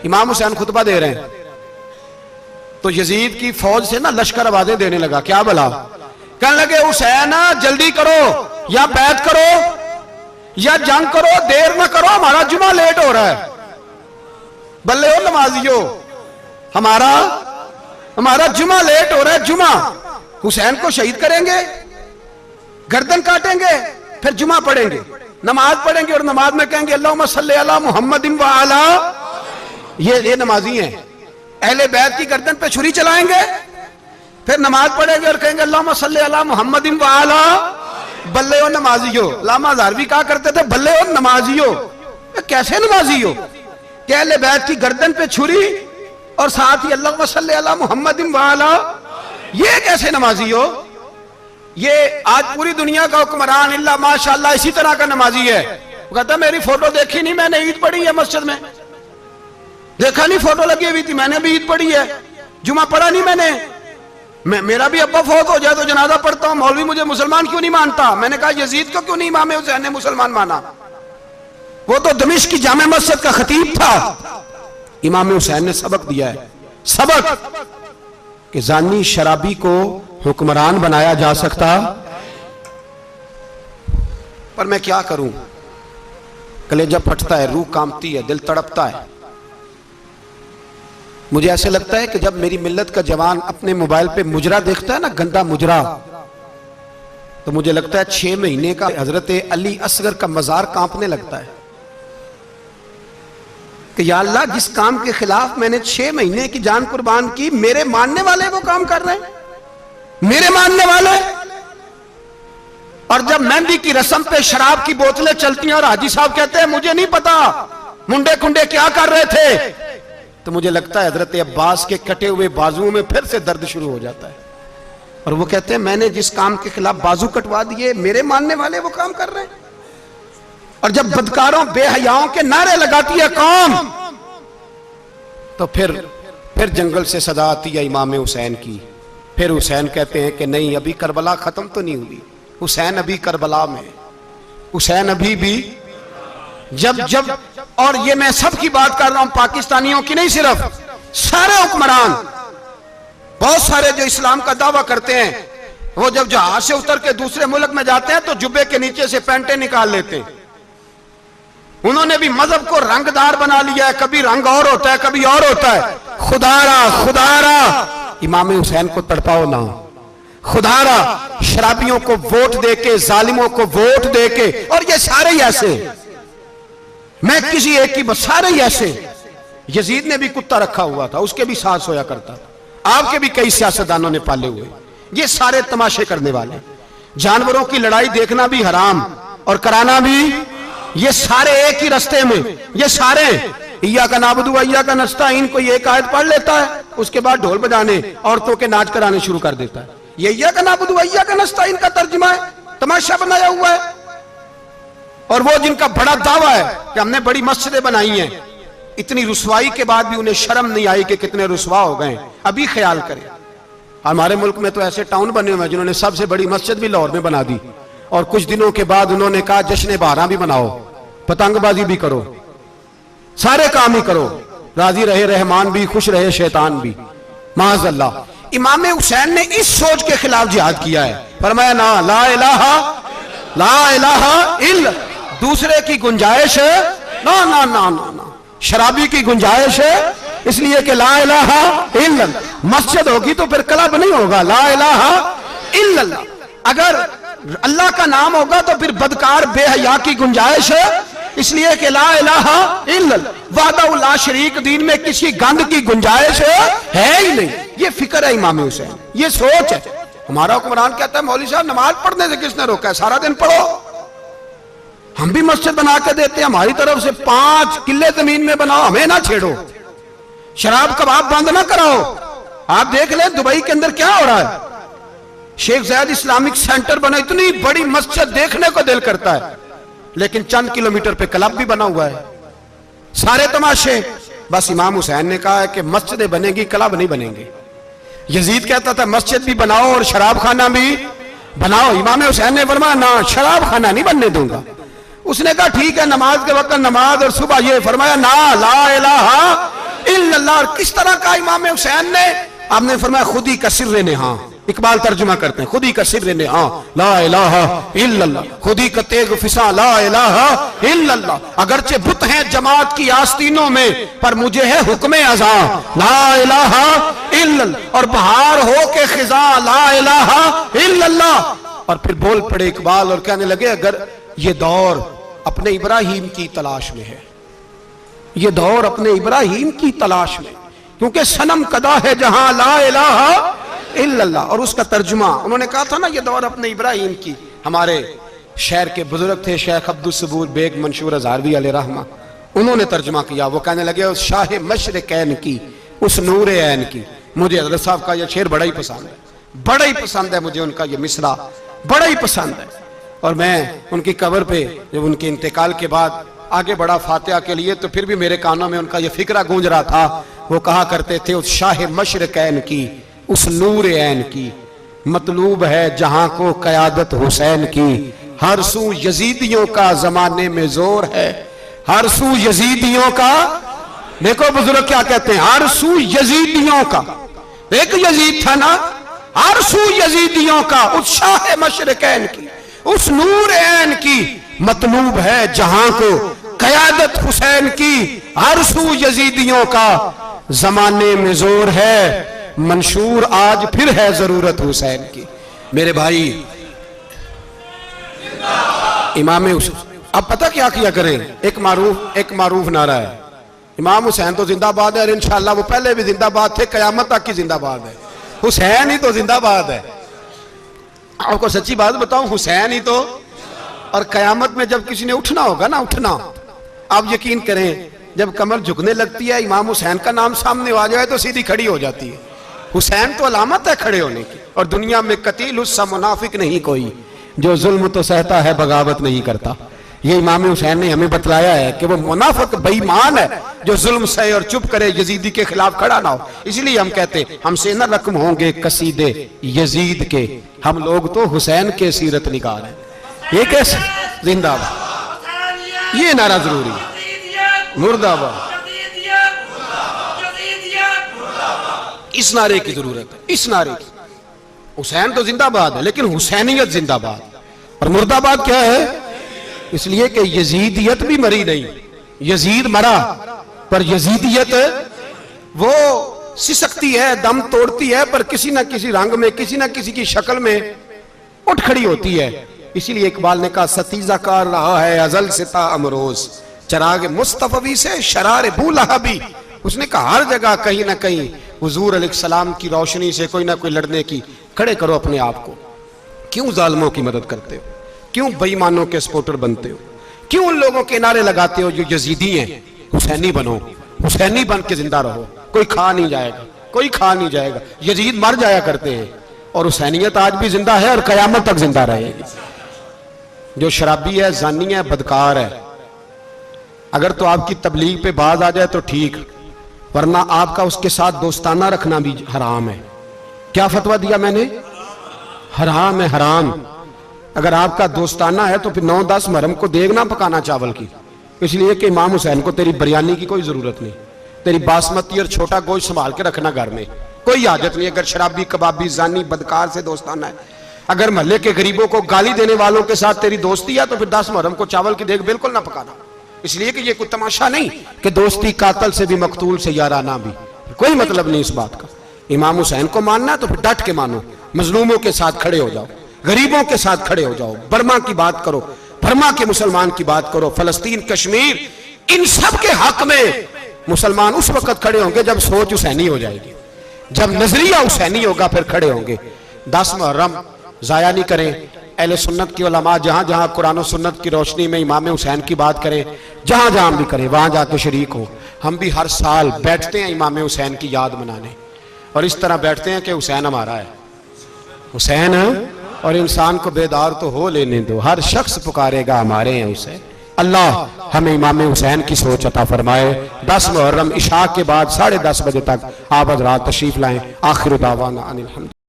इमाम हुसैन खुतबा दे रहे हैं तो यजीद की फौज से ना लश्कर आवाजें देने लगा, क्या भला? कहने लगे हुसैन जल्दी करो, या बैत करो या जंग करो, देर ना करो, हमारा जुमा लेट हो रहा है। बल्ले हो नमाजियो, हमारा जुमा लेट हो रहा है। जुमा हुसैन को शहीद करेंगे, गर्दन काटेंगे, फिर जुमा पढ़ेंगे, नमाज पढ़ेंगे और नमाज में कहेंगे अल्लाहुम्मा सल्ली अला मुहम्मदिन व अला, ये नमाजी हैं। अहले बैत की गर्दन पे छुरी चलाएंगे, फिर नमाज पढ़ेंगे और कहेंगे अल्लाहुम्मा सल्ली अला मुहम्मदिन व अला। बल्ले हो नमाजियो। लामा हज़ारवी कहा करते थे बल्ले हो नमाजियो। कैसे नमाजियो? कि अहले बैत की गर्दन पे छुरी और साथ ही अल्लाहुम्मा सल्ली अला मुहम्मदिन व अला, ये कैसे नमाजी हो? ये आज पूरी दुनिया का हुक्मरान इल्ला माशाअल्लाह इसी तरह का नमाजी है। वो कहता मेरी फोटो देखी नहीं, मैंने ईद पढ़ी है मस्जिद में, देखा नहीं फोटो लगी हुई थी, मैंने भी ईद पढ़ी है, जुमा पढ़ा नहीं मैंने। मेरा भी अब्बा फौत हो जाए तो जनाजा पढ़ता हूं, मौलवी मुझे मुसलमान क्यों नहीं मानता? मैंने कहा यजीद को क्यों नहीं इमाम हुसैन ने मुसलमान माना? वो तो दमिश्क की जामे मस्जिद का खतीब था। इमाम हुसैन ने सबक दिया है, सबक कि जानी शराबी को हुक्मरान बनाया जा सकता, पर मैं क्या करूं, कलेजा फटता है, रूह कांपती है, दिल तड़पता है। मुझे ऐसे लगता है कि जब मेरी मिल्लत का जवान अपने मोबाइल पे मुजरा देखता है ना, गंदा मुजरा, तो मुझे लगता है 6 महीने का हजरत अली असगर का मजार कांपने लगता है कि या अल्लाह जिस काम के खिलाफ मैंने 6 महीने की जान कुर्बान की, मेरे मानने वाले वो काम कर रहे हैं, मेरे मानने वाले। और जब मेहंदी की रस्म पे शराब की बोतलें चलती हैं और हाजी साहब कहते हैं मुझे नहीं पता मुंडे कुंडे क्या कर रहे थे, तो मुझे लगता है हजरत अब्बास के कटे हुए बाजुओं में फिर से दर्द शुरू हो जाता है। और वो कहते हैं मैंने जिस काम के खिलाफ बाजू कटवा दिए, मेरे मानने वाले वो काम कर रहे हैं। और जब बदकारों बेहयाओं के नारे लगाती है कौम, तो फिर जंगल से सदा आती है इमाम हुसैन की। फिर हुसैन कहते हैं कि नहीं, अभी करबला खत्म तो नहीं हुई, हुसैन अभी करबला में, हुसैन अभी भी जब और ये मैं सब की बात कर रहा हूं, पाकिस्तानियों की नहीं, सिर्फ सारे हुक्मरान, बहुत सारे जो इस्लाम का दावा करते हैं, वो जब जहाज से उतर के दूसरे मुल्क में जाते हैं तो जुब्बे के नीचे से पैंटें निकाल लेते हैं। उन्होंने भी मजहब को रंगदार बना लिया है, कभी रंग और होता है कभी और होता है। खुदारा इमाम हुसैन को तड़पाओ ना, खुदारा शराबियों को वोट देके, जालिमों को वोट देके, और ये सारे ही ऐसे, मैं किसी एक की, सारे ही ऐसे। यजीद ने भी कुत्ता रखा हुआ था, उसके भी साथ सोया करता था, आपके भी कई सियासतदानों ने पाले हुए। ये सारे तमाशे करने वाले, जानवरों की लड़ाई देखना भी हराम और कराना भी, ये सारे एक ही रास्ते में, ये सारे इय्या का नाबुदु इय्या का नस्ताईन, कोई एक आयत पढ़ लेता है, उसके बाद ढोल बजाने, औरतों के नाच कराने शुरू कर देता है। ये इय्या का नाबुदु इय्या का नस्ताईन का तर्जुमा है, तमाशा बनाया हुआ है। और वो जिनका बड़ा दावा है कि हमने बड़ी मस्जिदें बनाई हैं, इतनी रुसवाई के बाद भी उन्हें शर्म नहीं आई कि कितने रुसवा हो गए। अभी ख्याल करें, हमारे मुल्क में तो ऐसे टाउन बने हुए हैं जिन्होंने सबसे बड़ी मस्जिद भी लाहौर में बना दी, और कुछ दिनों के बाद उन्होंने कहा जश्न बहारा भी बनाओ, पतंगबाजी भी करो, सारे काम ही करो, राजी रहे रहमान भी, खुश रहे शैतान भी। माज़अल्लाह, इमाम हुसैन ने इस सोच के खिलाफ जिहाद किया है, फरमाया ना ला इलाहा इल्ला, दूसरे की गुंजाइश है ना ना ना ना ना, शराबी की गुंजाइश है, इसलिए कि ला इलाहा इल्ला, मस्जिद होगी तो फिर क्लब नहीं होगा, ला इलाहा इल्लल्लाह। अगर अल्लाह का नाम होगा तो फिर बदकार बेहया की गुंजाइश है, इसलिए कि ला इलाहा इल्लल्लाह, वहदहु ला शरीक, दीन में किसी गंद की गुंजाइश है ही नहीं। ये फिक्र है इमाम हुसैन, ये सोच है। हमारा हुक्मरान कहता है मौलवी साहब नमाज पढ़ने से किसने रोका है, सारा दिन पढ़ो। हम भी मस्जिद बना के देते हैं, हमारी तरफ से 5 किले जमीन में बनाओ, हमें ना छेड़ो, शराब कबाब बंद ना कराओ। आप देख ले दुबई के अंदर क्या हो रहा है, शेख ज़ायद इस्लामिक सेंटर बना, इतनी बड़ी मस्जिद देखने को दिल करता है, लेकिन चंद किलोमीटर पे क्लब भी बना हुआ है, सारे तमाशे। बस इमाम हुसैन ने कहा है कि मस्जिदें बनेगी, क्लब नहीं बनेंगे। यजीद कहता था मस्जिद भी बनाओ और शराब खाना भी बनाओ, इमाम हुसैन ने फरमाया ना, शराब खाना नहीं बनने दूंगा। उसने कहा ठीक है, नमाज के वक्त नमाज और सुबह ये, फरमाया ना ला इलाहा और किस तरह का इमाम हुसैन ने? आपने फरमाया खुद ही का सिर्रे ने, हाँ इकबाल तर्जुमा करते हैं, खुद ही का सिर्रे ने, हाँ ला इलाहा इल्लल्लाह, खुद ही का तेग फिसा ला इलाहा इल्लल्लाह। अगरचे बुत हैं जमात की आस्तीनों में, पर मुझे है हुक्म अज़ा ला इलाहा इल्लल्लाह। और बहार हो के खिजा ला इलाहा इल्लल्लाह। और फिर बोल पड़े इकबाल और कहने लगे, अगर ये दौर अपने इब्राहिम की तलाश में है, ये दौर अपने इब्राहिम की तलाश में, क्योंकि सनम कदा है जहां ला इलाहा इल्लल्लाह। और उसका तर्जुमा उन्होंने कहा था ना, ये दौर अपने इब्राहिम की। हमारे शहर के बुजुर्ग थे शेख अब्दुल सबूर बेग मंशूर हज़ारवी अलैहि रहमा, उन्होंने तर्जुमा किया। वो कहने लगे, उस शाह मशरिकैन की, उस नूर ऐन की। मुझे हज़रत साहब का यह शेर बड़ा ही पसंद है, बड़ा ही पसंद है मुझे उनका यह मिसरा, बड़ा ही पसंद है। और मैं उनकी कब्र पे जब उनके इंतकाल के बाद आगे बढ़ा फातिहा के लिए, तो फिर भी मेरे कानों में उनका यह फिक्रा गूंज रहा था। वो कहा करते थे, उस शाह मशरिकैन की, उस नूर ऐन की, मतलूब है जहां को क़यादत हुसैन की। हर सू यजीदियों का जमाने में जोर है, हर सू यजीदियों का। देखो बुजुर्ग क्या कहते हैं, हर सू यजीदियों का। एक यजीद था ना, हर सू यजीदियों का, उस शाह मशरिकैन की, उस नूर ऐन की, मतलूब है जहां को क़यादत हुसैन की। हर सू यजीदियों का जमाने में जोर है, मंशूर आज फिर है जरूरत हुसैन की। मेरे भाई इमाम हुसैन, अब पता क्या किया करें, एक मारूफ नारा है, इमाम हुसैन तो जिंदाबाद है, और इंशाअल्लाह वो पहले भी जिंदाबाद थे, कयामत तक की जिंदाबाद है। हुसैन ही तो जिंदाबाद है। आपको सच्ची बात बताऊं, हुसैन ही तो। और कयामत में जब किसी ने उठना होगा ना, उठना, आप यकीन करें, जब कमर झुकने लगती है, इमाम हुसैन का नाम सामने आ जाए तो सीधी खड़ी हो जाती है। हुसैन तो अलामत है खड़े होने की। और दुनिया में कतील उससा मुनाफिक नहीं कोई, जो जुल्म तो सहता है बगावत नहीं करता। ये इमाम हुसैन ने हमें बतलाया है कि वो मुनाफिक बेईमान है जो जुल्म सहे और चुप करे, यजीदी के खिलाफ खड़ा ना हो। इसलिए हम कहते, हमसे न रकम होंगे कसीदे यजीद के, हम लोग तो हुसैन के सीरत निगार हैं। ये कैसे जिंदाबाद, ये नारा जरूरी है, मुर्दाबाद, इस नारे की जरूरत है, इस नारे की। हुसैन तो जिंदाबाद है, लेकिन हुसैनियत जिंदाबाद। और मुर्दाबाद क्या है? इसलिए कि यजीदियत भी मरी नहीं, यजीद मरा, पर यजीदियत वो सिसकती है, दम तोड़ती है, पर किसी ना किसी रंग में, किसी ना किसी की शक्ल में उठ खड़ी होती है। इसीलिए इकबाल ने कहा, सतीजा कार रहा है अजल सिता अमरोज, चराग मुस्तफवी से शरार बूलहबी। उसने कहा हर जगह कहीं ना कहीं हुजूर अलैहिस्सलाम की रोशनी से कोई ना कोई लड़ने की। खड़े करो अपने आप को। क्यों जालिमों की मदद करते हो? क्यों बेईमानों के सपोर्टर बनते हो? क्यों उन लोगों के नारे लगाते हो जो यजीदी हैं? हुसैनी बनो, हुसैनी बन के जिंदा रहो। कोई खा नहीं जाएगा, कोई खा नहीं जाएगा। यजीद मर जाया करते हैं, और हुसैनियत आज भी जिंदा है और कयामत तक जिंदा रहेगी। जो शराबी है, जानी है, बदकार है, अगर तो आपकी तबलीग पे बाज आ जाए तो ठीक, वरना आपका उसके साथ दोस्ताना रखना भी हराम है। क्या फतवा दिया मैंने? हराम है, हराम। अगर आपका दोस्ताना है तो फिर 9-10 मुहर्रम को देग ना पकाना चावल की, इसलिए कि इमाम हुसैन को तेरी बिरयानी की कोई जरूरत नहीं। तेरी बासमती और छोटा गोश्त संभाल के रखना घर में, कोई आदत नहीं। अगर शराबी, कबाबी, जानी, बदकार से दोस्ताना है, अगर महल्ले के गरीबों को गाली देने वालों के साथ तेरी दोस्ती है, तो फिर 10 मुहर्रम को चावल की देग बिल्कुल ना पकाना। इसलिए कि ये कोई तमाशा नहीं कि दोस्ती कातल से भी, मकतूल से याराना भी, कोई मतलब नहीं इस बात का। इमाम हुसैन को मानना तो फिर डट के मानो, मजलूमों के साथ खड़े हो जाओ, गरीबों के साथ खड़े हो जाओ, बर्मा की बात करो, बर्मा के मुसलमान की बात करो, फलस्तीन, कश्मीर, इन सब के हक में मुसलमान उस वक्त खड़े होंगे जब सोच हुसैनी हो जाएगी, जब नजरिया हुसैनी होगा, फिर खड़े होंगे। 10 मुहर्रम जाया नहीं करें। अहले सुन्नत की उलमा जहां जहां कुरान और सुन्नत की रोशनी में इमाम हुसैन की बात करें, जहां जहां भी करें, वहां जाके शरीक हो। हम भी हर साल बैठते हैं इमाम हुसैन की याद मनाने, और इस तरह बैठते हैं कि हुसैन हमारा है, हुसैन है, और इंसान को बेदार तो हो लेने दो, हर शख्स पुकारेगा हमारे हैं हुसैन। अल्लाह हमें इमाम हुसैन की सोच अता फरमाए। 10 मुहर्रम इशा के बाद 10:30 बजे तक आप हज़रात तशरीफ लाएं। आखिर दावाना अनिल हम्द।